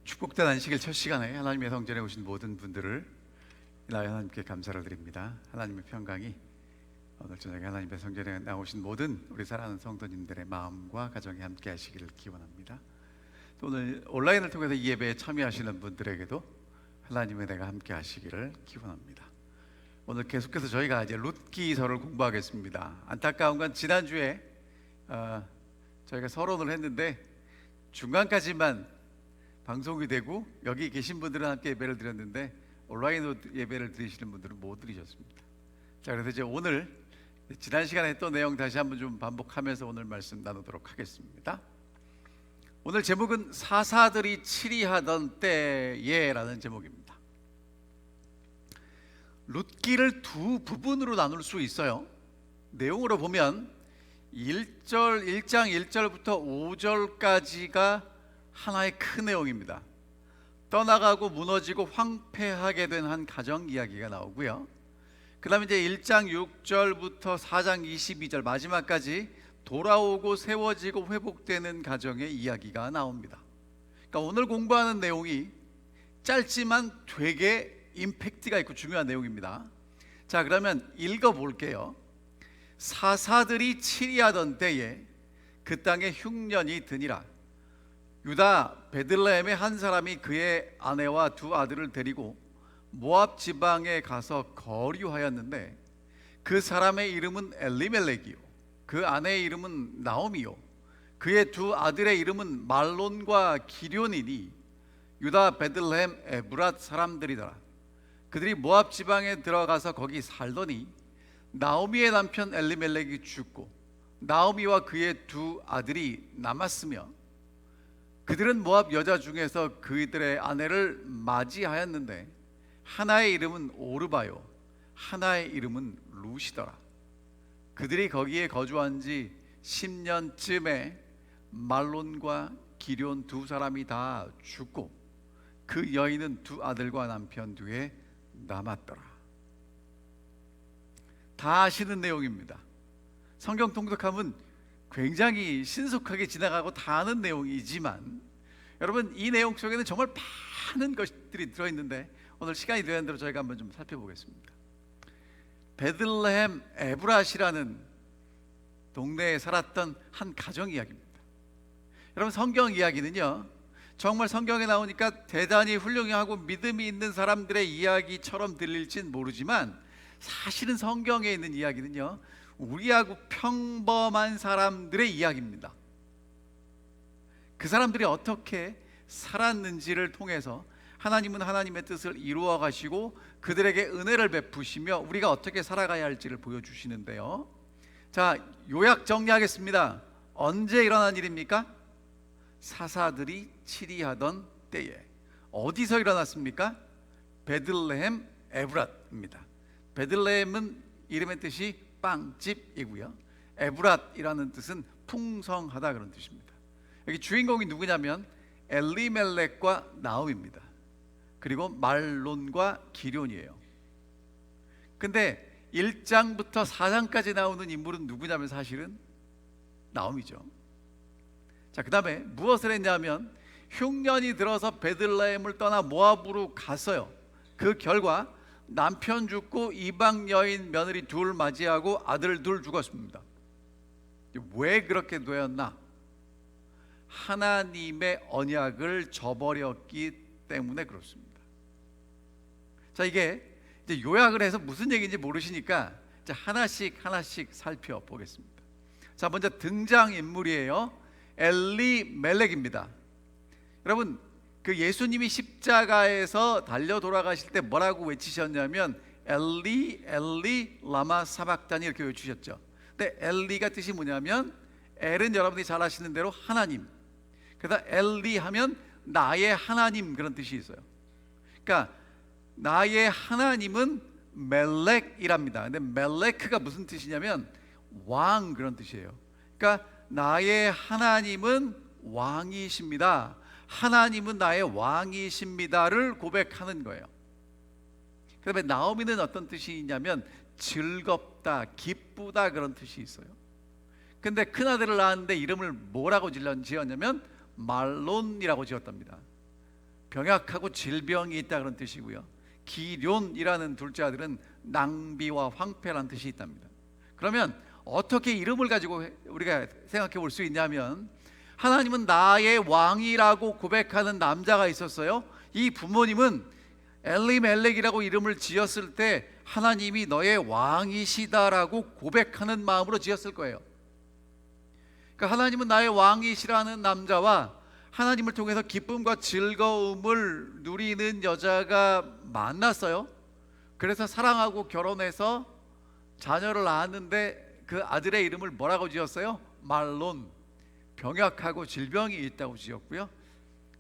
축복된 안식일 첫 시간에 하나님의 성전에 오신 모든 분들을 나의 하나님께 감사를 드립니다. 하나님의 평강이 오늘 저녁에 하나님의 성전에 나오신 모든 우리 사랑하는 성도님들의 마음과 가정에 함께 하시기를 기원합니다. 또 오늘 온라인을 통해서 이 예배에 참여하시는 분들에게도 하나님의 은혜가 함께 하시기를 기원합니다. 오늘 계속해서 저희가 이제 룻기서를 공부하겠습니다. 안타까운 건 지난주에 저희가 서론을 했는데 중간까지만 방송이 되고 여기 계신 분들은 함께 예배를 드렸는데 온라인으로 예배를 드리시는 분들은 못 드리셨습니다. 자, 그래서 이제 오늘 지난 시간에 했던 내용 다시 한번 좀 반복하면서 오늘 말씀 나누도록 하겠습니다. 오늘 제목은 사사들이 치리하던 때에라는 제목입니다. 룻기를 두 부분으로 나눌 수 있어요. 내용으로 보면 1장 1절부터 5절까지가 하나의 큰 내용입니다. 떠나가고 무너지고 황폐하게 된 한 가정 이야기가 나오고요. 그 다음에 이제 1장 6절부터 4장 22절 마지막까지 돌아오고 세워지고 회복되는 가정의 이야기가 나옵니다. 그러니까 오늘 공부하는 내용이 짧지만 되게 임팩트가 있고 중요한 내용입니다. 자, 그러면 읽어볼게요. 사사들이 치리하던 때에 그 땅에 흉년이 드니라. 유다 베들레헴의 한 사람이 그의 아내와 두 아들을 데리고 모압 지방에 가서 거류하였는데 그 사람의 이름은 엘리멜렉이요 그 아내의 이름은 나오미요 그의 두 아들의 이름은 말론과 기럐이니 유다 베들레헴 에브랏 사람들이더라. 그들이 모압 지방에 들어가서 거기 살더니 나오미의 남편 엘리멜렉이 죽고 나오미와 그의 두 아들이 남았으며 그들은 모압 여자 중에서 그들의 아내를 맞이하였는데 하나의 이름은 오르바요 하나의 이름은 루시더라. 그들이 거기에 거주한 지 10년쯤에 말론과 기럐 두 사람이 다 죽고 그 여인은 두 아들과 남편 뒤에 남았더라. 다 아시는 내용입니다. 성경 통독하면 굉장히 신속하게 지나가고 다 아는 내용이지만 여러분, 이 내용 속에는 정말 많은 것들이 들어있는데 오늘 시간이 되는 대로 저희가 한번 좀 살펴보겠습니다. 베들레헴 에브랏이라는 동네에 살았던 한 가정 이야기입니다. 여러분, 성경 이야기는요 정말 성경에 나오니까 대단히 훌륭하고 믿음이 있는 사람들의 이야기처럼 들릴진 모르지만 사실은 성경에 있는 이야기는요 우리하고 평범한 사람들의 이야기입니다. 그 사람들이 어떻게 살았는지를 통해서 하나님은 하나님의 뜻을 이루어 가시고 그들에게 은혜를 베푸시며 우리가 어떻게 살아가야 할지를 보여주시는데요. 자, 요약 정리하겠습니다. 언제 일어난 일입니까? 사사들이 치리하던 때에. 어디서 일어났습니까? 베들레헴 에브랏입니다. 베들레헴은 이름의 뜻이 빵집이고요. 에브랏이라는 뜻은 풍성하다 그런 뜻입니다. 여기 주인공이 누구냐면 엘리멜렉과 나오미입니다. 그리고 말론과 기럐이에요. 근데 1장부터 4장까지 나오는 인물은 누구냐면 사실은 나오미죠. 자, 그 다음에 무엇을 했냐면 흉년이 들어서 베들레헴을 떠나 모압으로 갔어요. 그 결과 남편 죽고 이방 여인 며느리 둘 맞이하고 아들 둘 죽었습니다. 왜 그렇게 되었나? 하나님의 언약을 저버렸기 때문에 그렇습니다. 자, 이게 이제 요약을 해서 무슨 얘기인지 모르시니까 이제 하나씩 살펴보겠습니다. 자, 먼저 등장인물이에요. 엘리멜렉입니다. 여러분, 그 예수님이 십자가에서 달려 돌아가실 때 뭐라고 외치셨냐면 엘리 엘리 라마 사박다니 이렇게 외치셨죠. 근데 엘리가 뜻이 뭐냐면 엘은 여러분이 잘 아시는 대로 하나님, 그래서 엘리 하면 나의 하나님 그런 뜻이 있어요. 그러니까 나의 하나님은 멜렉이랍니다. 근데 멜렉가 무슨 뜻이냐면 왕 그런 뜻이에요. 그러니까 나의 하나님은 왕이십니다. 하나님은 나의 왕이십니다를 고백하는 거예요. 그 다음에 나오미는 어떤 뜻이 있냐면 즐겁다, 기쁘다 그런 뜻이 있어요. 근데 큰아들을 낳았는데 이름을 뭐라고 지었냐면 말론이라고 지었답니다. 병약하고 질병이 있다 그런 뜻이고요. 기럨이라는 둘째 아들은 낭비와 황폐라는 뜻이 있답니다. 그러면 어떻게 이름을 가지고 우리가 생각해 볼 수 있냐면, 하나님은 나의 왕이라고 고백하는 남자가 있었어요. 이 부모님은 엘리멜렉이라고 이름을 지었을 때 하나님이 너의 왕이시다라고 고백하는 마음으로 지었을 거예요. 그러니까 하나님은 나의 왕이시라는 남자와 하나님을 통해서 기쁨과 즐거움을 누리는 여자가 만났어요. 그래서 사랑하고 결혼해서 자녀를 낳았는데 그 아들의 이름을 뭐라고 지었어요? 말론, 병약하고 질병이 있다고 지었고요.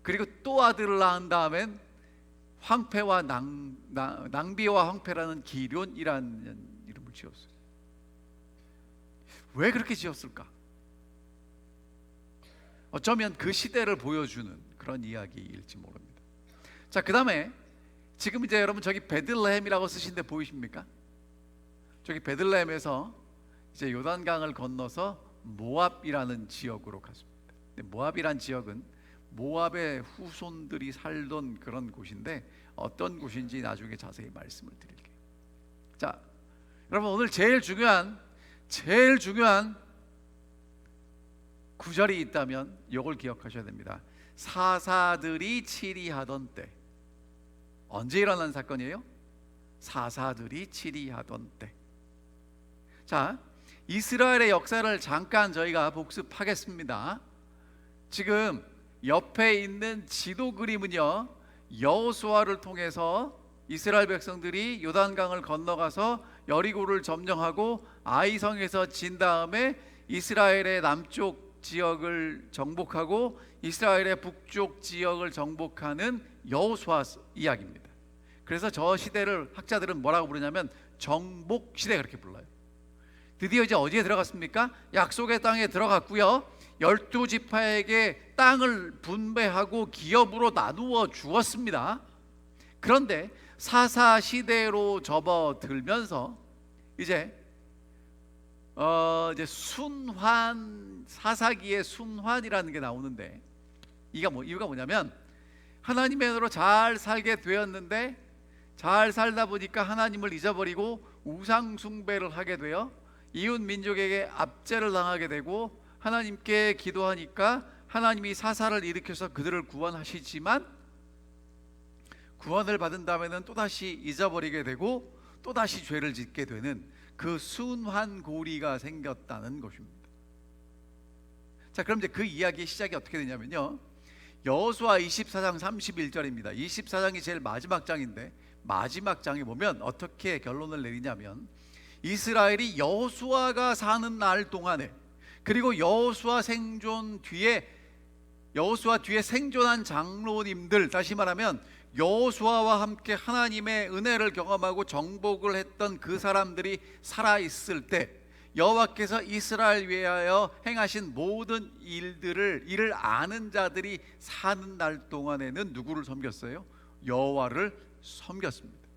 그리고 또 아들을 낳은 다음엔 황폐와 낭비와 황폐라는 기럨이라는 이름을 지었어요. 왜 그렇게 지었을까? 어쩌면 그 시대를 보여주는 그런 이야기일지 모릅니다. 자, 그 다음에 지금 이제 여러분 저기 베들레헴이라고 쓰신데 보이십니까? 저기 베들레헴에서 이제 요단강을 건너서 모압이라는 지역으로 갔습니다. 모압이란 지역은 모압의 후손들이 살던 그런 곳인데 어떤 곳인지 나중에 자세히 말씀을 드릴게요. 자, 여러분 오늘 제일 중요한 구절이 있다면 이걸 기억하셔야 됩니다. 사사들이 치리하던 때. 언제 일어난 사건이에요? 사사들이 치리하던 때. 자, 이스라엘의 역사를 잠깐 저희가 복습하겠습니다. 지금 옆에 있는 지도 그림은요, 여호수아를 통해서 이스라엘 백성들이 요단강을 건너가서 여리고를 점령하고 아이성에서 진 다음에 이스라엘의 남쪽 지역을 정복하고 이스라엘의 북쪽 지역을 정복하는 여호수아 이야기입니다. 그래서 저 시대를 학자들은 뭐라고 부르냐면 정복 시대 그렇게 불러요. 드디어 이제 어디에 들어갔습니까? 약속의 땅에 들어갔고요. 12지파에게 땅을 분배하고 기업으로 나누어 주었습니다. 그런데 사사 시대로 접어들면서 이제 순환, 사사기의 순환이라는 게 나오는데 이유가 뭐냐면 하나님의 은혜로 잘 살게 되었는데 잘 살다 보니까 하나님을 잊어버리고 우상 숭배를 하게 되어 이웃 민족에게 압제를 당하게 되고 하나님께 기도하니까 하나님이 사사를 일으켜서 그들을 구원하시지만 구원을 받은 다음에는 또다시 잊어버리게 되고 또다시 죄를 짓게 되는 그 순환고리가 생겼다는 것입니다. 자, 그럼 이제 그 이야기의 시작이 어떻게 되냐면요, 여호수아 24장 31절입니다. 24장이 제일 마지막 장인데 마지막 장에 보면 어떻게 결론을 내리냐면 이스라엘이 여호수아가 사는 날 동안에 그리고 여호수아 뒤에 생존한 장로님들, 다시 말하면 여호수아와 함께 하나님의 은혜를 경험하고 정복을 했던 그 사람들이 살아있을 때 여호와께서 이스라엘 위하여 행하신 모든 일을 아는 자들이 사는 날 동안에는 누구를 섬겼어요? 여호와를 섬겼습니다.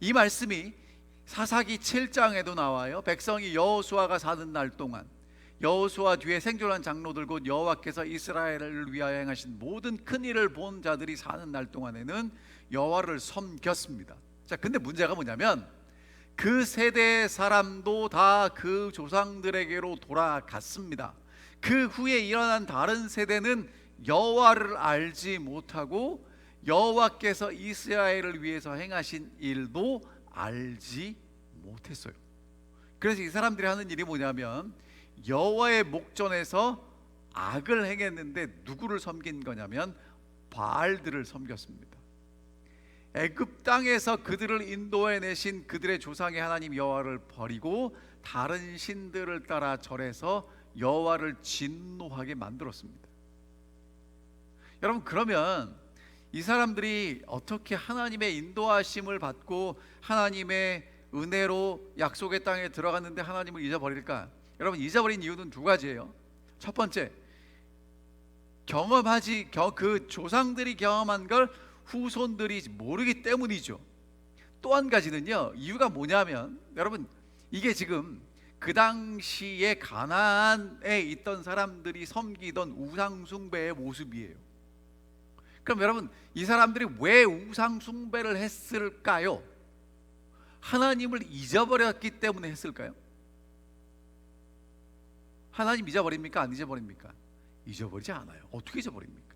이 말씀이 사사기 7장에도 나와요. 백성이 여호수아가 사는 날 동안 여호수아 뒤에 생존한 장로들 곧 여호와께서 이스라엘을 위하여 행하신 모든 큰 일을 본 자들이 사는 날 동안에는 여호와를 섬겼습니다. 자, 근데 문제가 뭐냐면 그 세대의 사람도 다 그 조상들에게로 돌아갔습니다. 그 후에 일어난 다른 세대는 여호와를 알지 못하고 여호와께서 이스라엘을 위해서 행하신 일도 알지 못했어요. 그래서 이 사람들이 하는 일이 뭐냐면 여호와의 목전에서 악을 행했는데 누구를 섬긴 거냐면 바알들을 섬겼습니다. 애굽 땅에서 그들을 인도해내신 그들의 조상의 하나님 여호와를 버리고 다른 신들을 따라 절해서 여호와를 진노하게 만들었습니다. 여러분, 그러면 이 사람들이 어떻게 하나님의 인도하심을 받고 하나님의 은혜로 약속의 땅에 들어갔는데 하나님을 잊어버릴까? 여러분, 잊어버린 이유는 두 가지예요. 첫 번째, 그 조상들이 경험한 걸 후손들이 모르기 때문이죠. 또 한 가지는요, 이유가 뭐냐면 여러분, 이게 지금 그 당시에 가나안에 있던 사람들이 섬기던 우상 숭배의 모습이에요. 그럼 여러분, 이 사람들이 왜 우상 숭배를 했을까요? 하나님을 잊어버렸기 때문에 했을까요? 하나님 잊어버립니까? 안 잊어버립니까? 잊어버리지 않아요. 어떻게 잊어버립니까?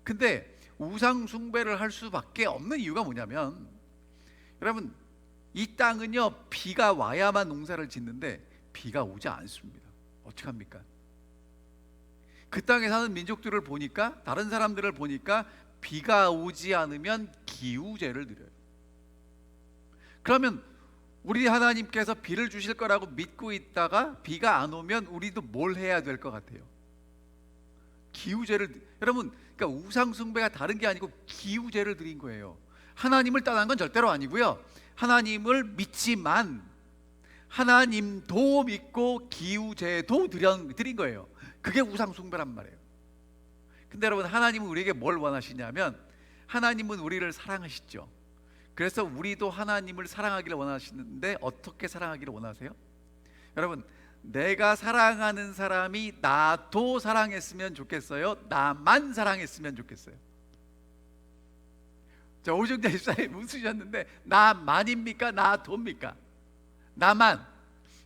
근데 우상 숭배를 할 수밖에 없는 이유가 뭐냐면, 여러분, 이 땅은요 비가 와야만 농사를 짓는데 비가 오지 않습니다. 어떻게 합니까? 그 땅에 사는 민족들을 보니까, 다른 사람들을 보니까 비가 오지 않으면 기우제를 드려요. 그러면 우리 하나님께서 비를 주실 거라고 믿고 있다가 비가 안 오면 우리도 뭘 해야 될 것 같아요? 기우제를. 여러분, 그러니까 우상 숭배가 다른 게 아니고 기우제를 드린 거예요. 하나님을 떠난 건 절대로 아니고요, 하나님을 믿지만 하나님도 믿고 기우제도 드린 거예요. 그게 우상 숭배란 말이에요. 근데 여러분, 하나님은 우리에게 뭘 원하시냐면, 하나님은 우리를 사랑하시죠. 그래서 우리도 하나님을 사랑하기를 원하시는데, 어떻게 사랑하기를 원하세요? 여러분, 내가 사랑하는 사람이 나도 사랑했으면 좋겠어요? 나만 사랑했으면 좋겠어요? 자, 오정자 집사님 웃으셨는데, 나만입니까? 나도입니까? 나만.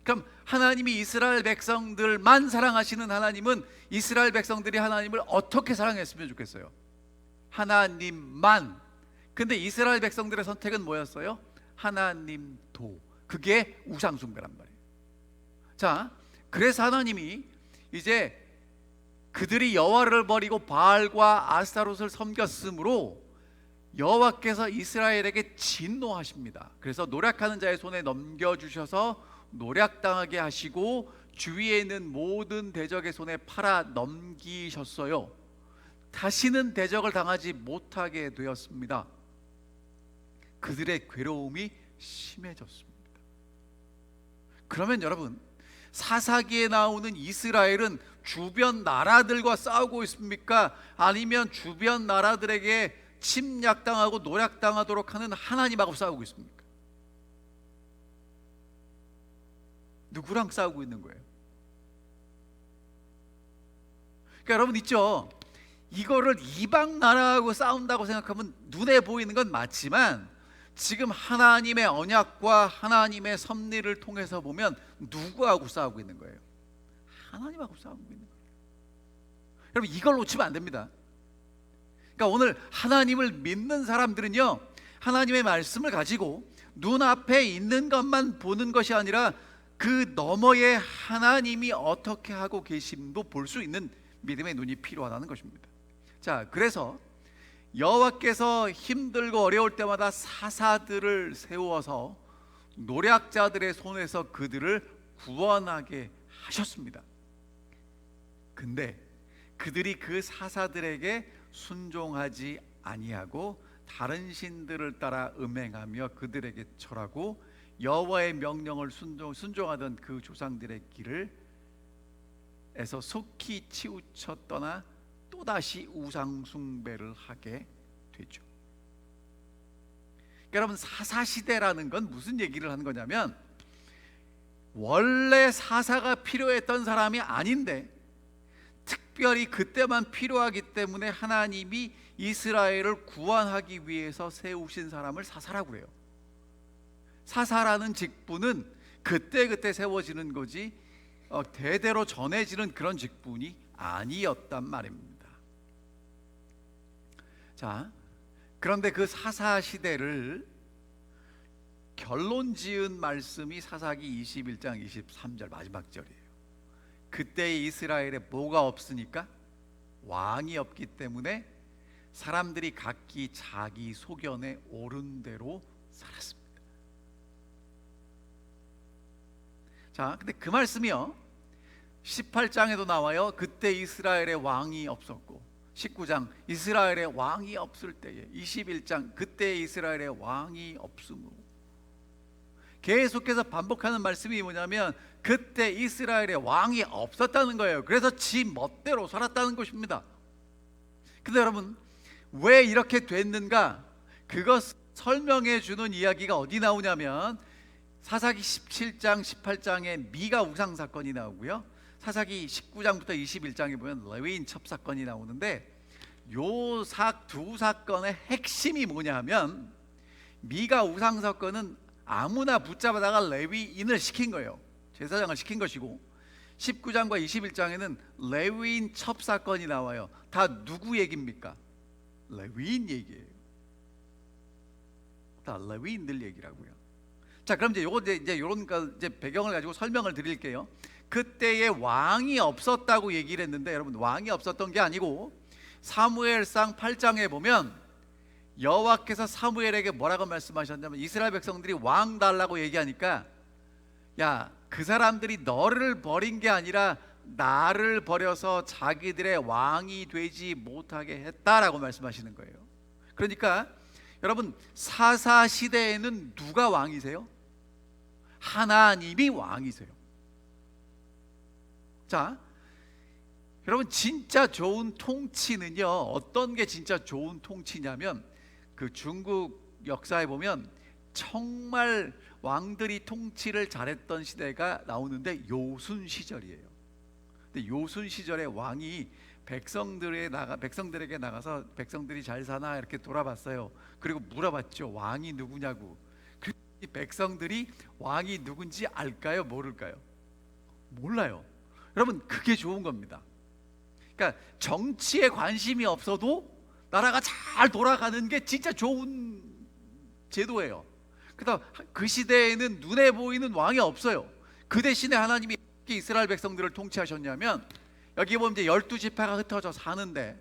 그럼 하나님이 이스라엘 백성들만 사랑하시는 하나님은 이스라엘 백성들이 하나님을 어떻게 사랑했으면 좋겠어요? 하나님만. 근데 이스라엘 백성들의 선택은 뭐였어요? 하나님도. 그게 우상 숭배란 말이에요. 자, 그래서 하나님이 이제 그들이 여호와를 버리고 바알과 아스타롯을 섬겼으므로 여호와께서 이스라엘에게 진노하십니다. 그래서 노략하는 자의 손에 넘겨주셔서 노략당하게 하시고 주위에 있는 모든 대적의 손에 팔아 넘기셨어요. 다시는 대적을 당하지 못하게 되었습니다. 그들의 괴로움이 심해졌습니다. 그러면 여러분, 사사기에 나오는 이스라엘은 주변 나라들과 싸우고 있습니까? 아니면 주변 나라들에게 침략당하고 노략당하도록 하는 하나님하고 싸우고 있습니까? 누구랑 싸우고 있는 거예요? 그러니까 여러분 있죠, 이거를 이방 나라하고 싸운다고 생각하면 눈에 보이는 건 맞지만, 지금 하나님의 언약과 하나님의 섭리를 통해서 보면 누구하고 싸우고 있는 거예요? 하나님하고 싸우고 있는 거예요. 여러분, 이걸 놓치면 안 됩니다. 그러니까 오늘 하나님을 믿는 사람들은요, 하나님의 말씀을 가지고 눈앞에 있는 것만 보는 것이 아니라 그 너머에 하나님이 어떻게 하고 계심도 볼 수 있는 믿음의 눈이 필요하다는 것입니다. 자, 그래서 여호와께서 힘들고 어려울 때마다 사사들을 세워서 노략자들의 손에서 그들을 구원하게 하셨습니다. 근데 그들이 그 사사들에게 순종하지 아니하고 다른 신들을 따라 음행하며 그들에게 절하고 여호와의 명령을 순종하던 그 조상들의 길을 에서 속히 치우쳐 떠나 또다시 우상 숭배를 하게 되죠. 그러니까 여러분, 사사시대라는 건 무슨 얘기를 하는 거냐면, 원래 사사가 필요했던 사람이 아닌데 특별히 그때만 필요하기 때문에 하나님이 이스라엘을 구원하기 위해서 세우신 사람을 사사라고 그래요. 사사라는 직분은 그때그때 세워지는 거지 대대로 전해지는 그런 직분이 아니었단 말입니다. 자, 그런데 그 사사 시대를 결론 지은 말씀이 사사기 21장 23절 마지막 절이에요. 그때 이스라엘에 뭐가 없으니까? 왕이 없기 때문에 사람들이 각기 자기 소견에 옳은 대로 살았습니다. 자, 근데 그 말씀이요 18장에도 나와요. 그때 이스라엘에 왕이 없었고, 19장 이스라엘에 왕이 없을 때에, 21장 그때 이스라엘에 왕이 없으므로. 계속해서 반복하는 말씀이 뭐냐면 그때 이스라엘에 왕이 없었다는 거예요. 그래서 지 멋대로 살았다는 것입니다. 근데 여러분, 왜 이렇게 됐는가? 그것 설명해 주는 이야기가 어디 나오냐면 사사기 17장 18장에 미가 우상 사건이 나오고요, 사사기 19장부터 21장에 보면 레위인 첩 사건이 나오는데, 요 두 사건의 핵심이 뭐냐면, 미가 우상 사건은 아무나 붙잡아다가 레위인을 시킨 거예요. 제사장을 시킨 것이고, 19장과 21장에는 레위인 첩 사건이 나와요. 다 누구 얘기입니까? 레위인 얘기예요. 다 레위인들 얘기라고요. 자, 그럼 이제 요거 이제 요런 이제 배경을 가지고 설명을 드릴게요. 그때에 왕이 없었다고 얘기를 했는데, 여러분, 왕이 없었던 게 아니고 사무엘상 8장에 보면 여호와께서 사무엘에게 뭐라고 말씀하셨냐면, 이스라엘 백성들이 왕 달라고 얘기하니까, 야, 그 사람들이 너를 버린 게 아니라 나를 버려서 자기들의 왕이 되지 못하게 했다라고 말씀하시는 거예요. 그러니까 여러분, 사사 시대에는 누가 왕이세요? 하나님이 왕이세요. 자, 여러분, 진짜 좋은 통치는요, 어떤 게 진짜 좋은 통치냐면, 그 중국 역사에 보면 정말 왕들이 통치를 잘했던 시대가 나오는데 요순 시절이에요. 근데 요순 시절에 왕이 백성들에게 나가서 백성들이 잘 사나 이렇게 돌아봤어요. 그리고 물어봤죠. 왕이 누구냐고. 이 백성들이 왕이 누군지 알까요? 모를까요? 몰라요. 여러분, 그게 좋은 겁니다. 그러니까 정치에 관심이 없어도 나라가 잘 돌아가는 게 진짜 좋은 제도예요. 그래서 그 시대에는 눈에 보이는 왕이 없어요. 그 대신에 하나님이 이스라엘 백성들을 통치하셨냐면, 여기 보면 이제 12지파가 흩어져 사는데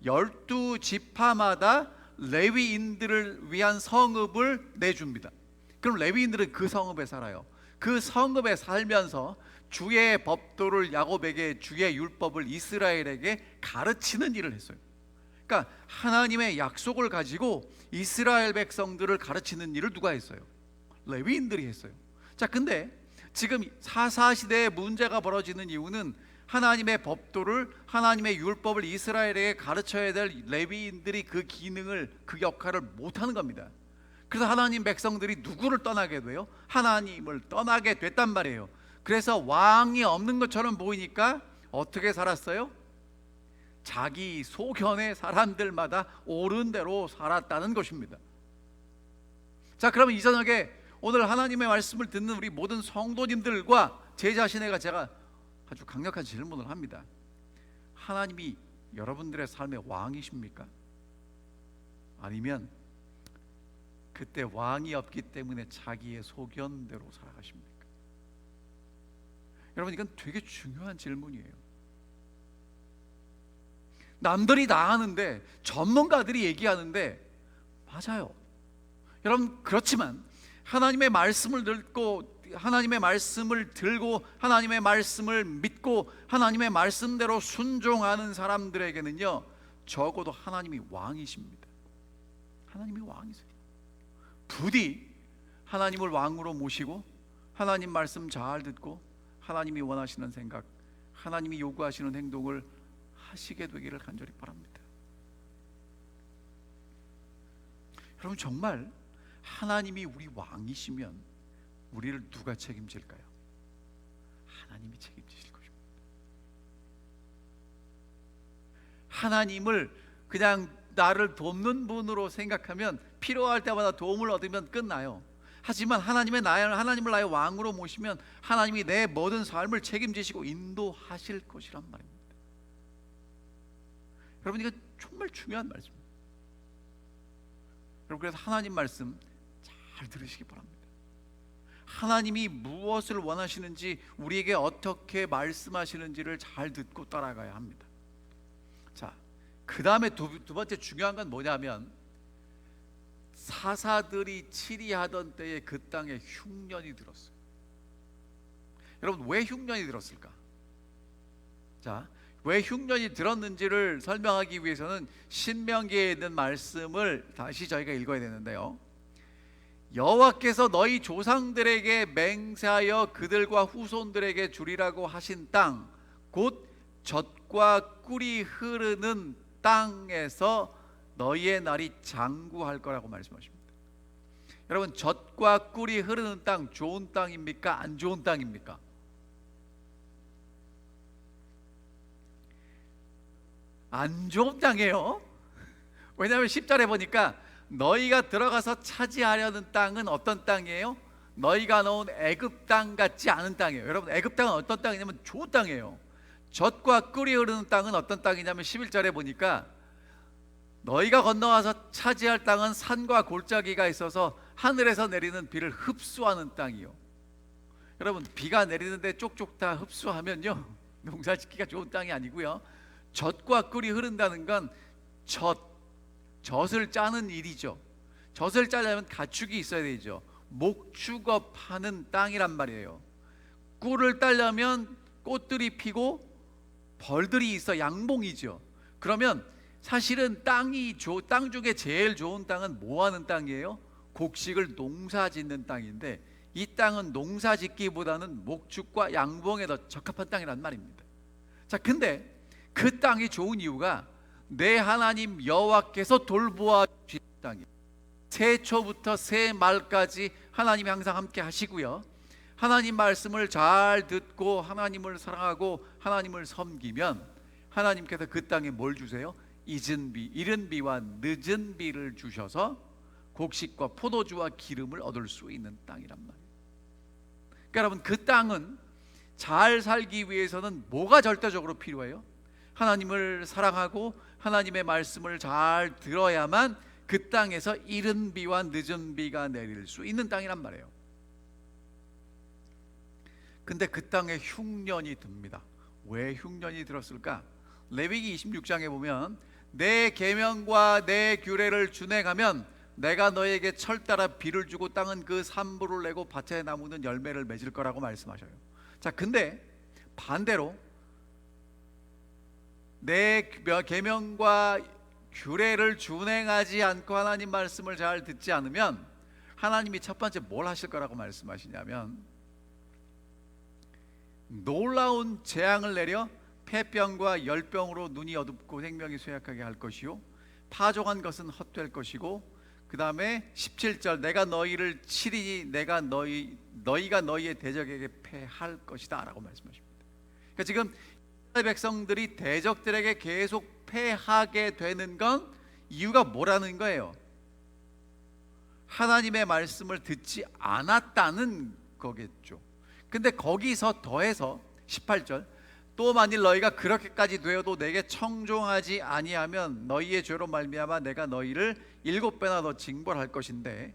12지파마다 레위인들을 위한 성읍을 내줍니다. 그럼 레위인들은 그 성읍에 살아요. 그 성읍에 살면서 주의 법도를 야곱에게, 주의 율법을 이스라엘에게 가르치는 일을 했어요. 그러니까 하나님의 약속을 가지고 이스라엘 백성들을 가르치는 일을 누가 했어요? 레위인들이 했어요. 자, 근데 지금 사사시대에 문제가 벌어지는 이유는 하나님의 법도를, 하나님의 율법을 이스라엘에게 가르쳐야 될 레위인들이 그 기능을, 그 역할을 못하는 겁니다. 그래서 하나님 백성들이 누구를 떠나게 돼요? 하나님을 떠나게 됐단 말이에요. 그래서 왕이 없는 것처럼 보이니까 어떻게 살았어요? 자기 소견의 사람들마다 옳은 대로 살았다는 것입니다. 자, 그러면 이 저녁에 오늘 하나님의 말씀을 듣는 우리 모든 성도님들과 제 자신에게 제가 아주 강력한 질문을 합니다. 하나님이 여러분들의 삶의 왕이십니까? 아니면 그때 왕이 없기 때문에 자기의 소견대로 살아가십니까? 여러분, 이건 되게 중요한 질문이에요. 남들이 다 하는데, 전문가들이 얘기하는데 맞아요. 여러분, 그렇지만 하나님의 말씀을 듣고, 하나님의 말씀을 들고, 하나님의 말씀을 믿고, 하나님의 말씀대로 순종하는 사람들에게는요, 적어도 하나님이 왕이십니다. 하나님이 왕이세요. 부디 하나님을 왕으로 모시고, 하나님 말씀 잘 듣고, 하나님이 원하시는 생각, 하나님이 요구하시는 행동을 하시게 되기를 간절히 바랍니다. 여러분, 정말 하나님이 우리 왕이시면 우리를 누가 책임질까요? 하나님이 책임지실 것입니다. 하나님을 그냥 나를 돕는 분으로 생각하면 필요할 때마다 도움을 얻으면 끝나요. 하지만 하나님을 나의 왕으로 모시면 하나님이 내 모든 삶을 책임지시고 인도하실 것이란 말입니다. 여러분, 이거 정말 중요한 말씀입니다. 여러분, 그래서 하나님 말씀 잘 들으시기 바랍니다. 하나님이 무엇을 원하시는지, 우리에게 어떻게 말씀하시는지를 잘 듣고 따라가야 합니다. 자, 그 다음에 두 번째 중요한 건 뭐냐면, 사사들이 치리하던 때에 그 땅에 흉년이 들었어요. 여러분, 왜 흉년이 들었을까? 자, 왜 흉년이 들었는지를 설명하기 위해서는 신명기에 있는 말씀을 다시 저희가 읽어야 되는데요. 여호와께서 너희 조상들에게 맹세하여 그들과 후손들에게 주리라고 하신 땅, 곧 젖과 꿀이 흐르는 땅에서 너희의 날이 장구할 거라고 말씀하십니다. 여러분, 젖과 꿀이 흐르는 땅, 좋은 땅입니까? 안 좋은 땅입니까? 안 좋은 땅이에요. 왜냐하면 10절에 보니까 너희가 들어가서 차지하려는 땅은 어떤 땅이에요? 너희가 놓은 애굽 땅 같지 않은 땅이에요. 여러분, 애굽 땅은 어떤 땅이냐면 좋은 땅이에요. 젖과 꿀이 흐르는 땅은 어떤 땅이냐면 11절에 보니까 너희가 건너와서 차지할 땅은 산과 골짜기가 있어서 하늘에서 내리는 비를 흡수하는 땅이요. 여러분, 비가 내리는데 쪽쪽 다 흡수하면요, 농사짓기가 좋은 땅이 아니고요. 젖과 꿀이 흐른다는 건 젖을 짜는 일이죠. 젖을 짜려면 가축이 있어야 되죠. 목축업하는 땅이란 말이에요. 꿀을 따려면 꽃들이 피고 벌들이 있어 양봉이죠. 그러면 사실은 땅 중에 제일 좋은 땅은 뭐 하는 땅이에요? 곡식을 농사짓는 땅인데, 이 땅은 농사짓기보다는 목축과 양봉에 더 적합한 땅이란 말입니다. 자, 근데 그 땅이 좋은 이유가 내 하나님 여호와께서 돌보아 주신 땅이에요. 새초부터 새말까지 하나님이 항상 함께 하시고요, 하나님 말씀을 잘 듣고 하나님을 사랑하고 하나님을 섬기면 하나님께서 그 땅에 뭘 주세요? 이른 비와 늦은 비를 주셔서 곡식과 포도주와 기름을 얻을 수 있는 땅이란 말이에요. 그러니까 여러분, 그 땅은 잘 살기 위해서는 뭐가 절대적으로 필요해요? 하나님을 사랑하고 하나님의 말씀을 잘 들어야만 그 땅에서 이른 비와 늦은 비가 내릴 수 있는 땅이란 말이에요. 근데 그 땅에 흉년이 듭니다. 왜 흉년이 들었을까? 레위기 26장에 보면 내 계명과 내 규례를 준행하면 내가 너에게 철 따라 비를 주고 땅은 그 산부를 내고 밭에 나무는 열매를 맺을 거라고 말씀하셔요. 자, 근데 반대로 내 계명과 규례를 준행하지 않고 하나님 말씀을 잘 듣지 않으면 하나님이 첫 번째 뭘 하실 거라고 말씀하시냐면 놀라운 재앙을 내려 폐병과 열병으로 눈이 어둡고 생명이 쇠약하게 할 것이요, 파종한 것은 헛될 것이고, 그 다음에 17절 내가 너희를 치리니 내가 너희가 너희의 대적에게 패할 것이다 라고 말씀하십니다. 그러니까 지금 이스라엘 백성들이 대적들에게 계속 패하게 되는 건 이유가 뭐라는 거예요? 하나님의 말씀을 듣지 않았다는 거겠죠. 근데 거기서 더해서 18절 또 만일 너희가 그렇게까지 되어도 내게 청종하지 아니하면 너희의 죄로 말미암아 내가 너희를 7배나 더 징벌할 것인데,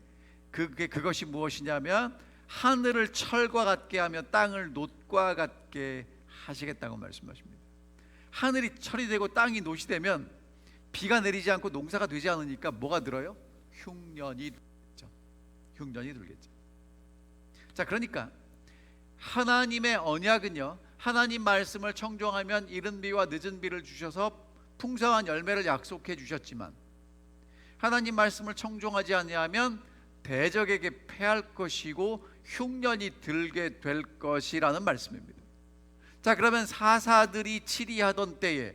그것이 무엇이냐면 하늘을 철과 같게 하며 땅을 놋과 같게 하시겠다고 말씀하십니다. 하늘이 철이 되고 땅이 놋이 되면 비가 내리지 않고 농사가 되지 않으니까 뭐가 들어요? 흉년이 들겠죠. 자, 그러니까 하나님의 언약은요, 하나님 말씀을 청종하면 이른 비와 늦은 비를 주셔서 풍성한 열매를 약속해 주셨지만 하나님 말씀을 청종하지 아니하면 대적에게 패할 것이고 흉년이 들게 될 것이라는 말씀입니다. 자, 그러면 사사들이 치리하던 때에,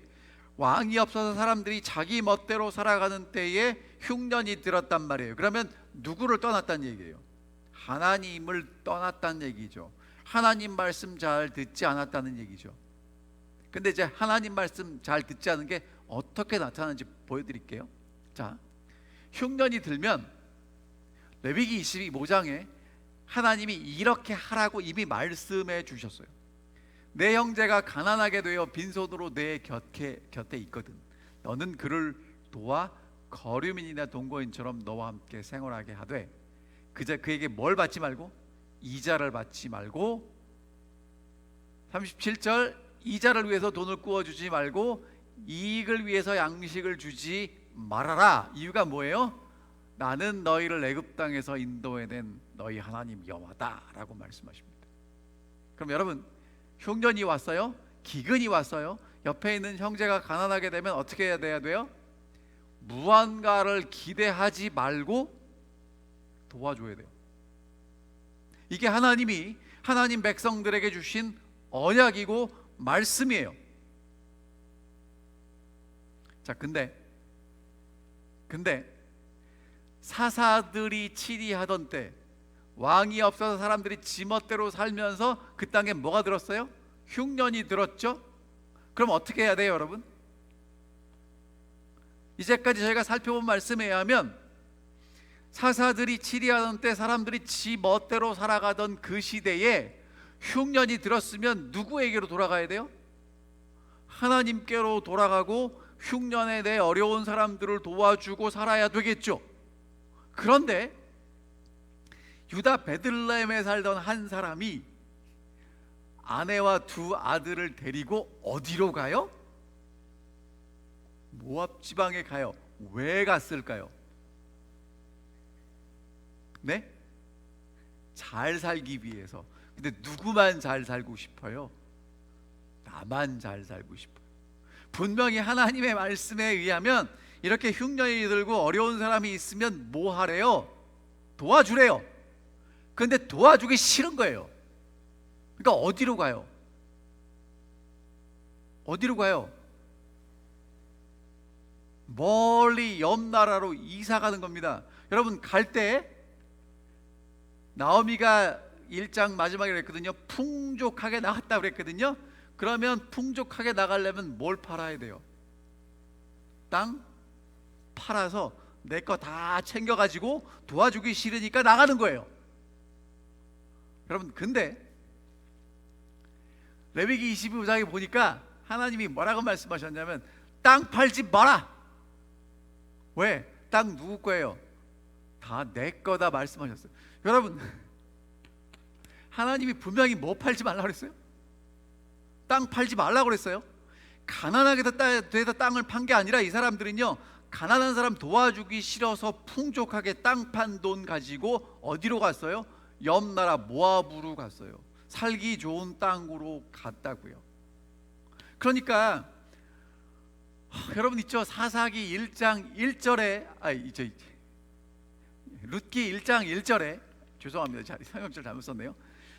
왕이 없어서 사람들이 자기 멋대로 살아가는 때에 흉년이 들었단 말이에요. 그러면 누구를 떠났다는 얘기예요? 하나님을 떠났다는 얘기죠. 하나님 말씀 잘 듣지 않았다는 얘기죠. 근데 이제 하나님 말씀 잘 듣지 않은 게 어떻게 나타나는지 보여드릴게요. 자, 흉년이 들면 레위기 25장에 하나님이 이렇게 하라고 이미 말씀해 주셨어요. 내 형제가 가난하게 되어 빈손으로 내 곁에 있거든 너는 그를 도와 거류민이나 동거인처럼 너와 함께 생활하게 하되 그에게 뭘 받지 말고? 이자를 받지 말고, 37절 이자를 위해서 돈을 구워주지 말고 이익을 위해서 양식을 주지 말아라. 이유가 뭐예요? 나는 너희를 애굽 땅에서 인도해낸 너희 하나님 여호와다 라고 말씀하십니다. 그럼 여러분, 흉년이 왔어요? 기근이 왔어요? 옆에 있는 형제가 가난하게 되면 어떻게 해야 돼요? 무언가를 기대하지 말고 도와줘야 돼요. 이게 하나님이 하나님 백성들에게 주신 언약이고 말씀이에요. 자, 근데 사사들이 치리하던 때, 왕이 없어서 사람들이 지멋대로 살면서 그 땅에 뭐가 들었어요? 흉년이 들었죠? 그럼 어떻게 해야 돼요, 여러분? 이제까지 저희가 살펴본 말씀에 의하면 사사들이 치리하던 때 사람들이 지 멋대로 살아가던 그 시대에 흉년이 들었으면 누구에게로 돌아가야 돼요? 하나님께로 돌아가고 흉년에 내 어려운 사람들을 도와주고 살아야 되겠죠. 그런데 유다 베들레헴에 살던 한 사람이 아내와 두 아들을 데리고 어디로 가요? 모압 지방에 가요. 왜 갔을까요? 네? 잘 살기 위해서. 근데 누구만 잘 살고 싶어요? 나만 잘 살고 싶어요. 분명히 하나님의 말씀에 의하면 이렇게 흉년이 들고 어려운 사람이 있으면 뭐 하래요? 도와주래요. 근데 도와주기 싫은 거예요. 그러니까 어디로 가요? 어디로 가요? 멀리 옆 나라로 이사 가는 겁니다. 여러분, 갈 때 나오미가 1장 마지막에 그랬거든요. 풍족하게 나갔다 그랬거든요. 그러면 풍족하게 나가려면 뭘 팔아야 돼요? 땅 팔아서 내 거 다 챙겨가지고 도와주기 싫으니까 나가는 거예요. 여러분, 근데 레위기 22장에 보니까 하나님이 뭐라고 말씀하셨냐면 땅 팔지 마라. 왜? 땅 누구 거예요? 다 내 거다 말씀하셨어요. 여러분, 하나님이 분명히 뭐 팔지 말라고 그랬어요? 땅 팔지 말라고 그랬어요. 가난하게 돼서 땅을 판 게 아니라 이 사람들은요, 가난한 사람 도와주기 싫어서 풍족하게 땅 판 돈 가지고 어디로 갔어요? 옆 나라 모압으로 갔어요. 살기 좋은 땅으로 갔다고요. 그러니까 여러분 있죠? 사사기 1장 1절에 룻기 1장 1절에 죄송합니다. 성경절 잘못 썼네요.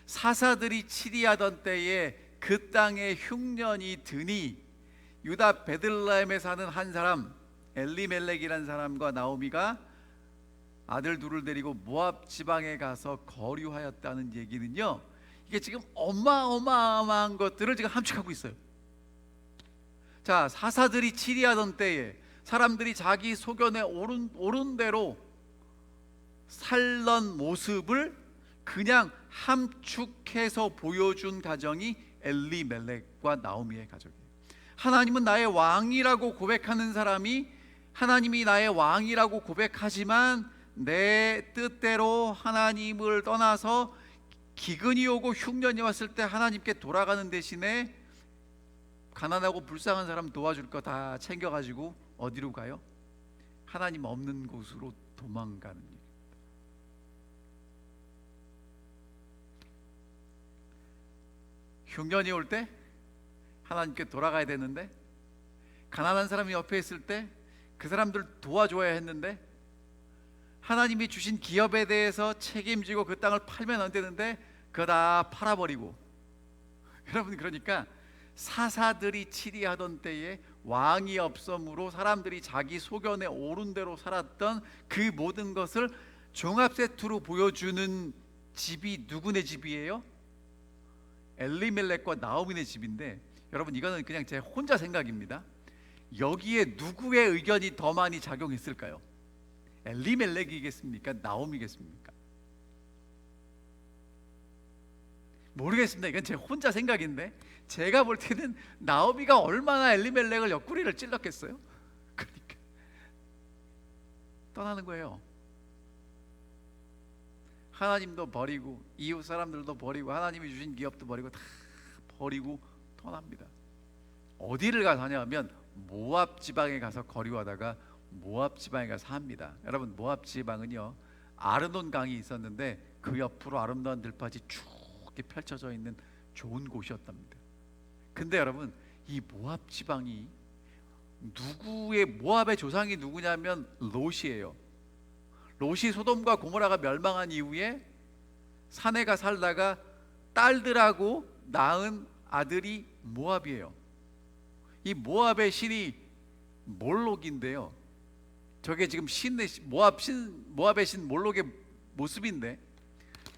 사사들이 치리하던 때에 그 땅에 흉년이 드니 유다 베들레헴에 사는 한 사람 엘리멜렉이라는 사람과 나오미가 아들 둘을 데리고 모압 지방에 가서 거류하였다는 얘기는요, 이게 지금 어마어마한 것들을 지금 함축하고 있어요. 자, 사사들이 치리하던 때에 사람들이 자기 소견에 옳은 대로 살던 모습을 그냥 함축해서 보여준 가정이 엘리멜렉과 나오미의 가정이에요. 하나님은 나의 왕이라고 고백하는 사람이 하나님이 나의 왕이라고 고백하지만 내 뜻대로 하나님을 떠나서 기근이 오고 흉년이 왔을 때 하나님께 돌아가는 대신에 가난하고 불쌍한 사람 도와줄 거 다 챙겨가지고 어디로 가요? 하나님 없는 곳으로 도망가는 일. 흉년이 올 때 하나님께 돌아가야 되는데, 가난한 사람이 옆에 있을 때 그 사람들 도와줘야 했는데, 하나님이 주신 기업에 대해서 책임지고 그 땅을 팔면 안 되는데 그거 다 팔아버리고. 여러분, 그러니까 사사들이 치리하던 때에 왕이 없으므로 사람들이 자기 소견에 옳은 대로 살았던 그 모든 것을 종합 세트로 보여주는 집이 누구네 집이에요? 엘리멜렉과 나오미네 집인데, 여러분 이거는 그냥 제 혼자 생각입니다. 여기에 누구의 의견이 더 많이 작용했을까요? 엘리멜렉이겠습니까? 나오미겠습니까? 모르겠습니다. 이건 제 혼자 생각인데 제가 볼 때는 나오미가 얼마나 엘리멜렉을 옆구리를 찔렀겠어요? 그러니까 떠나는 거예요. 하나님도 버리고 이웃 사람들도 버리고 하나님이 주신 기업도 버리고 다 버리고 떠납니다. 어디를 가서 하면 모압 지방에 가서 거류하다가 모압 지방에 가서 삽니다. 여러분, 모압 지방은요, 아르논 강이 있었는데 그 옆으로 아름다운 들밭이 쭉 이렇게 펼쳐져 있는 좋은 곳이었답니다. 근데 여러분, 이 모압 지방이 모압의 조상이 누구냐면 롯이에요. 롯이 소돔과 고모라가 멸망한 이후에 산에 가 살다가 딸들하고 낳은 아들이 모압이에요. 이 모압의 신이 몰록인데요, 저게 지금 모압의 신 몰록의 모습인데,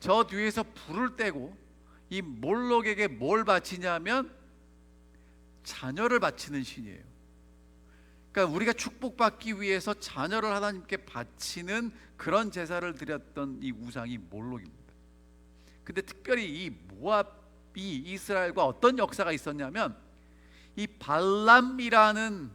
저 뒤에서 불을 떼고 이 몰록에게 뭘 바치냐면 자녀를 바치는 신이에요. 그러니까 우리가 축복받기 위해서 자녀를 하나님께 바치는 그런 제사를 드렸던 이 우상이 몰록입니다. 근데 특별히 이 모압이 이스라엘과 어떤 역사가 있었냐면, 이 발람이라는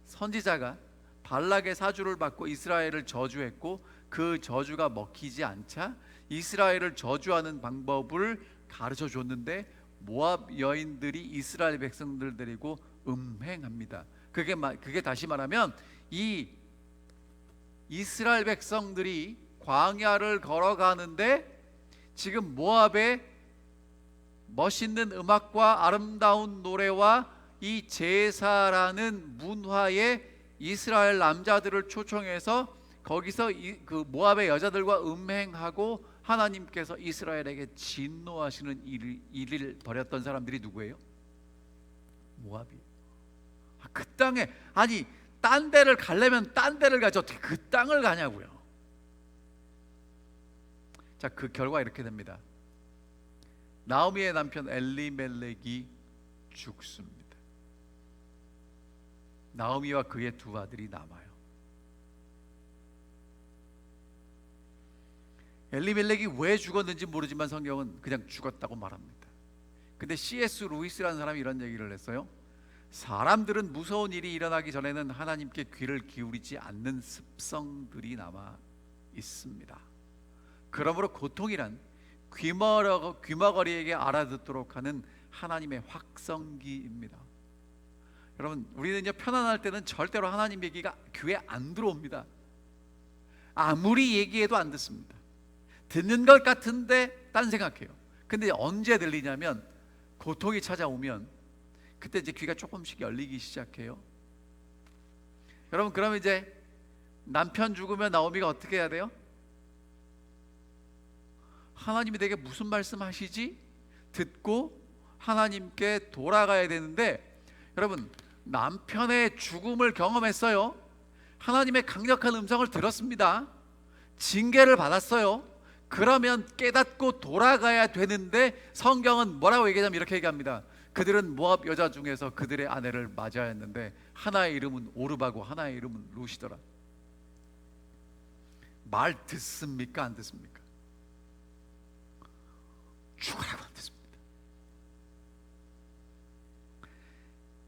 선지자가 발락의 사주를 받고 이스라엘을 저주했고, 그 저주가 먹히지 않자 이스라엘을 저주하는 방법을 가르쳐 줬는데, 모압 여인들이 이스라엘 백성들 데리고 음행합니다. 그게 다시 말하면 이 이스라엘 백성들이 광야를 걸어가는데 지금 모압의 멋있는 음악과 아름다운 노래와 이 제사라는 문화에 이스라엘 남자들을 초청해서 거기서 그 모압의 여자들과 음행하고 하나님께서 이스라엘에게 진노하시는 일을 벌였던 사람들이 누구예요? 모압이. 그 땅에, 아니 딴 데를 가려면 딴 데를 가지 어떻게 그 땅을 가냐고요. 자, 그 결과 이렇게 됩니다. 나오미의 남편 엘리멜렉이 죽습니다. 나오미와 그의 두 아들이 남아요. 엘리멜렉이 왜 죽었는지 모르지만 성경은 그냥 죽었다고 말합니다. 근데 C.S. 루이스라는 사람이 이런 얘기를 했어요. 사람들은 무서운 일이 일어나기 전에는 하나님께 귀를 기울이지 않는 습성들이 남아 있습니다. 그러므로 고통이란 귀머거리에게 알아듣도록 하는 하나님의 확성기입니다. 여러분, 우리는요, 편안할 때는 절대로 하나님 얘기가 귀에 안 들어옵니다. 아무리 얘기해도 안 듣습니다. 듣는 것 같은데 딴 생각해요. 근데 언제 들리냐면 고통이 찾아오면 그때 이제 귀가 조금씩 열리기 시작해요. 여러분, 그러면 이제 남편 죽으면 나오미가 어떻게 해야 돼요? 하나님이 내게 무슨 말씀하시지? 듣고 하나님께 돌아가야 되는데, 여러분, 남편의 죽음을 경험했어요. 하나님의 강력한 음성을 들었습니다. 징계를 받았어요. 그러면 깨닫고 돌아가야 되는데 성경은 뭐라고 얘기하냐면 이렇게 얘기합니다. 그들은 모압 여자 중에서 그들의 아내를 맞이하였는데 하나의 이름은 오르바고 하나의 이름은 루시더라. 말 듣습니까? 안 듣습니까? 죽으라고 안 듣습니다.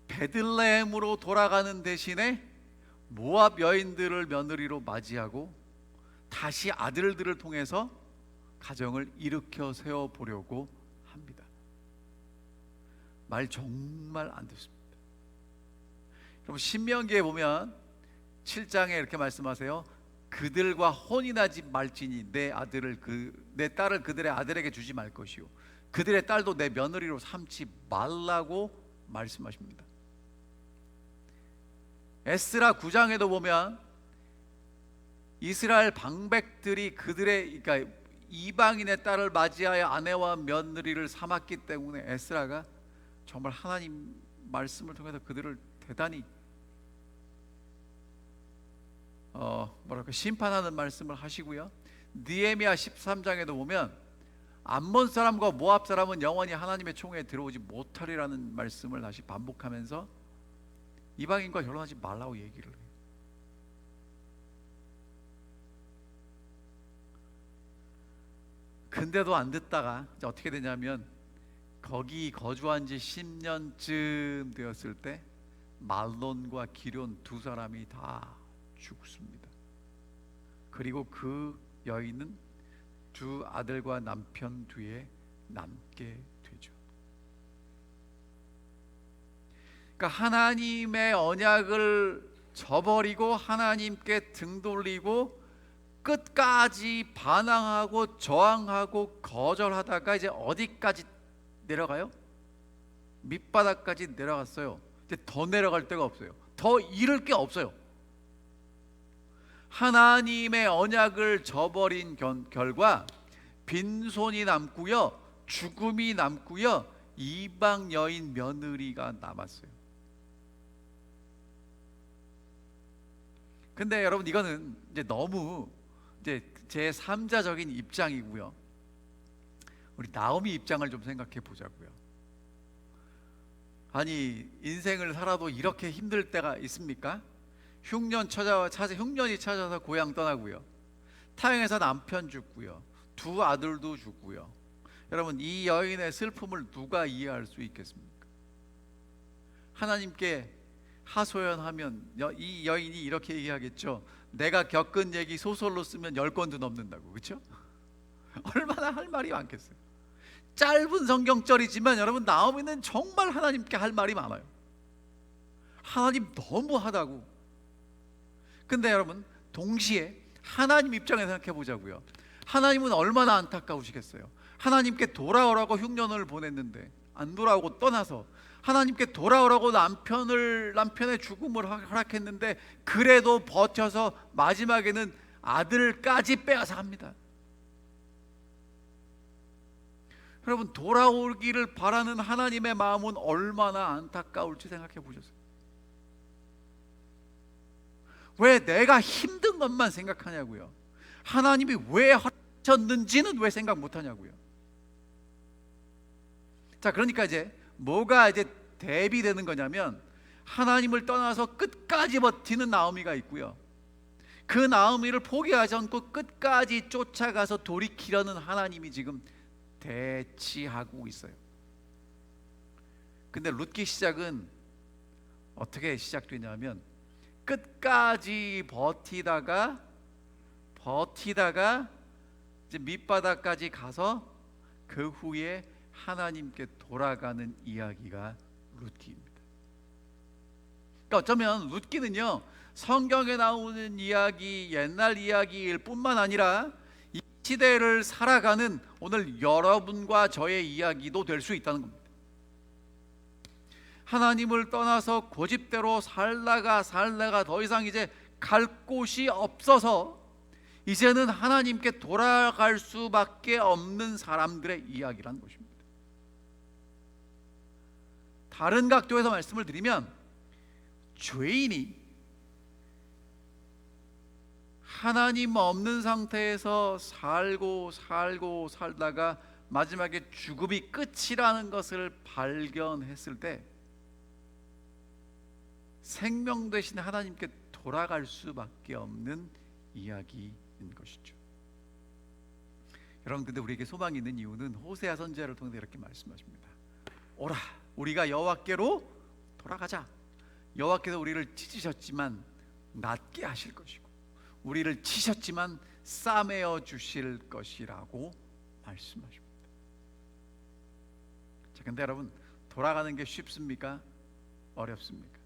베들레헴으로 돌아가는 대신에 모압 여인들을 며느리로 맞이하고 다시 아들들을 통해서 가정을 일으켜 세워보려고 합니다. 말 정말 안 듣습니다. 여러분, 신명기에 보면 7장에 이렇게 말씀하세요. 그들과 혼이 나지 말지니 내 딸을 그들의 아들에게 주지 말 것이요 그들의 딸도 내 며느리로 삼지 말라고 말씀하십니다. 에스라 9장에도 보면 이스라엘 방백들이 그러니까 이방인의 딸을 맞이하여 아내와 며느리를 삼았기 때문에 에스라가 정말 하나님 말씀을 통해서 그들을 대단히 심판하는 말씀을 하시고요. 느헤미야 13장에도 보면 암몬 사람과 모압 사람은 영원히 하나님의 총회에 들어오지 못하리라는 말씀을 다시 반복하면서 이방인과 결혼하지 말라고 얘기를 해요. 근데도 안 듣다가 어떻게 되냐면 거기 거주한 지 10년쯤 되었을 때 말론과 기럨 두 사람이 다 죽습니다. 그리고 그 여인은 두 아들과 남편 뒤에 남게 되죠. 그러니까 하나님의 언약을 저버리고 하나님께 등 돌리고 끝까지 반항하고 저항하고 거절하다가 이제 어디까지 내려가요? 밑바닥까지 내려갔어요. 이제 더 내려갈 데가 없어요. 더 잃을 게 없어요. 하나님의 언약을 저버린 결과 빈손이 남고요, 죽음이 남고요, 이방 여인 며느리가 남았어요. 근데 여러분, 이거는 이제 너무 이제 제 3자적인 입장이고요. 우리 나오미 입장을 좀 생각해 보자고요. 아니, 인생을 살아도 이렇게 힘들 때가 있습니까? 흉년이 찾아서 고향 떠나고요, 타향에서 남편 죽고요, 두 아들도 죽고요. 여러분, 이 여인의 슬픔을 누가 이해할 수 있겠습니까? 하나님께 하소연하면 이 여인이 이렇게 얘기하겠죠. 내가 겪은 얘기 소설로 쓰면 10권도 넘는다고. 그렇죠? 얼마나 할 말이 많겠어요. 짧은 성경절이지만 여러분, 나오미는 정말 하나님께 할 말이 많아요. 하나님 너무하다고. 근데 여러분, 동시에 하나님 입장에 생각해 보자고요. 하나님은 얼마나 안타까우시겠어요. 하나님께 돌아오라고 흉년을 보냈는데 안 돌아오고 떠나서, 하나님께 돌아오라고 남편의 죽음을 허락했는데 그래도 버텨서 마지막에는 아들까지 빼앗아 갑니다. 여러분, 돌아오기를 바라는 하나님의 마음은 얼마나 안타까울지 생각해 보셨어요? 왜 내가 힘든 것만 생각하냐고요. 하나님이 왜 하셨는지는 왜 생각 못하냐고요. 자, 그러니까 이제 뭐가 이제 대비되는 거냐면, 하나님을 떠나서 끝까지 버티는 나오미가 있고요, 그 나오미를 포기하지 않고 끝까지 쫓아가서 돌이키려는 하나님이 지금 대치하고 있어요. 근데 룻기 시작은 어떻게 시작되냐면, 끝까지 버티다가 이제 밑바닥까지 가서 그 후에 하나님께 돌아가는 이야기가 룻기입니다. 그러니까 어쩌면 룻기는요, 성경에 나오는 이야기, 옛날 이야기일 뿐만 아니라 이 시대를 살아가는 오늘 여러분과 저의 이야기도 될 수 있다는 겁니다. 하나님을 떠나서 고집대로 살다가 더 이상 이제 갈 곳이 없어서 이제는 하나님께 돌아갈 수밖에 없는 사람들의 이야기라는 것입니다. 다른 각도에서 말씀을 드리면, 죄인이 하나님 없는 상태에서 살다가 마지막에 죽음이 끝이라는 것을 발견했을 때 생명 되신 하나님께 돌아갈 수밖에 없는 이야기인 것이죠. 여러분, 근데 우리에게 소망이 있는 이유는 호세아 선지자를 통해 이렇게 말씀하십니다. 오라, 우리가 여호와께로 돌아가자. 여호와께서 우리를 찢으셨지만 낫게 하실 것이고, 우리를 치셨지만 싸매어 주실 것이라고 말씀하십니다. 자, 근데 여러분, 돌아가는 게 쉽습니까? 어렵습니까?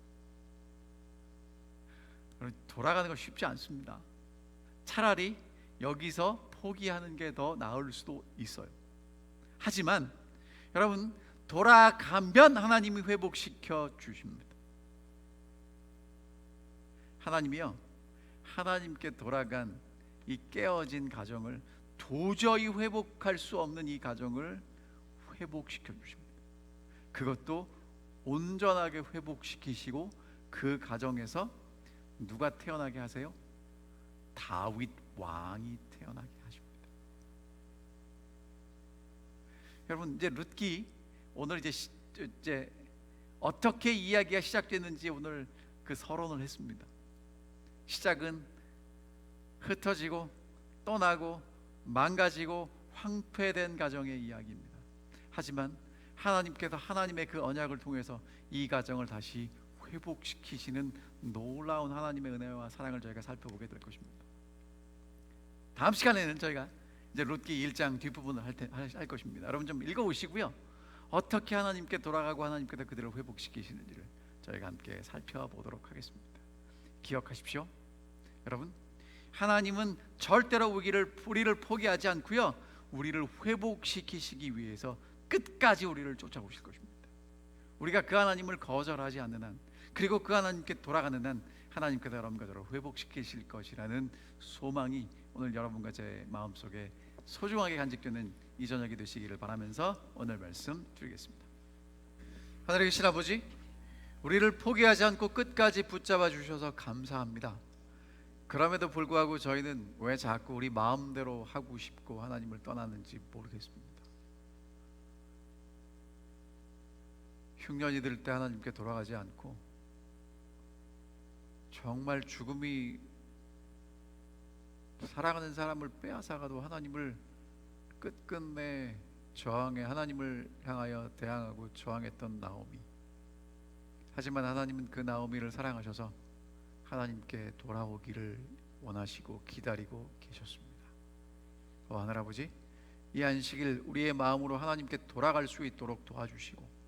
돌아가는 거 쉽지 않습니다. 차라리 여기서 포기하는 게 더 나을 수도 있어요. 하지만 여러분, 돌아가면 하나님이 회복시켜 주십니다. 하나님이요, 하나님께 돌아간 이 깨어진 가정을, 도저히 회복할 수 없는 이 가정을 회복시켜 주십니다. 그것도 온전하게 회복시키시고 그 가정에서 누가 태어나게 하세요? 다윗 왕이 태어나게 하십니다. 여러분, 이제 룻기, 오늘 이제 어떻게 이야기가 시작됐는지 오늘 그 서론을 했습니다. 시작은 흩어지고 떠나고 망가지고 황폐된 가정의 이야기입니다. 하지만 하나님께서 하나님의 그 언약을 통해서 이 가정을 다시 회복시키시는 놀라운 하나님의 은혜와 사랑을 저희가 살펴보게 될 것입니다. 다음 시간에는 저희가 이제 룻기 1장 뒷부분을 할 것입니다. 여러분 좀 읽어오시고요, 어떻게 하나님께 돌아가고 하나님께서 그들을 회복시키시는지를 저희가 함께 살펴보도록 하겠습니다. 기억하십시오. 여러분, 하나님은 절대로 우리를 포기하지 않고요, 우리를 회복시키시기 위해서 끝까지 우리를 쫓아오실 것입니다. 우리가 그 하나님을 거절하지 않는 한, 그리고 그 하나님께 돌아가는 한, 하나님께서 여러분과 저를 회복시키실 것이라는 소망이 오늘 여러분과 제 마음속에 소중하게 간직되는 이 저녁이 되시기를 바라면서 오늘 말씀 드리겠습니다. 하늘에 계신 아버지, 우리를 포기하지 않고 끝까지 붙잡아 주셔서 감사합니다. 그럼에도 불구하고 저희는 왜 자꾸 우리 마음대로 하고 싶고 하나님을 떠나는지 모르겠습니다. 흉년이 들 때 하나님께 돌아가지 않고 정말 죽음이 사랑하는 사람을 빼앗아가도 하나님을 끝끝내 저항해 하나님을 향하여 대항하고 저항했던 나오미. 하지만 하나님은 그 나오미를 사랑하셔서 하나님께 돌아오기를 원하시고 기다리고 계셨습니다. 하늘아버지, 이 안식일 우리의 마음으로 하나님께 돌아갈 수 있도록 도와주시고,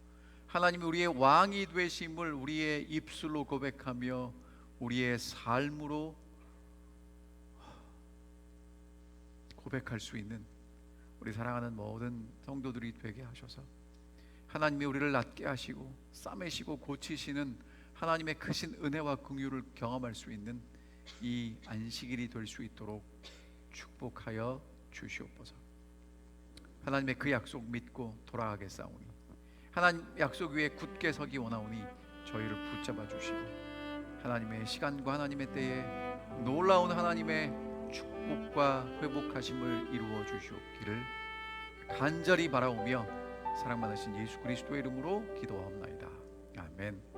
하나님이 우리의 왕이 되심을 우리의 입술로 고백하며 우리의 삶으로 고백할 수 있는 우리 사랑하는 모든 성도들이 되게 하셔서 하나님이 우리를 낫게 하시고 싸매시고 고치시는 하나님의 크신 은혜와 긍휼을 경험할 수 있는 이 안식일이 될 수 있도록 축복하여 주시옵소서. 하나님의 그 약속 믿고 돌아가겠사오니, 하나님 약속 위에 굳게 서기 원하오니 저희를 붙잡아 주시고, 하나님의 시간과 하나님의 때에 놀라운 하나님의 축복과 회복하심을 이루어 주시옵기를 간절히 바라오며 사랑 많으신 예수 그리스도의 이름으로 기도하옵나이다. 아멘.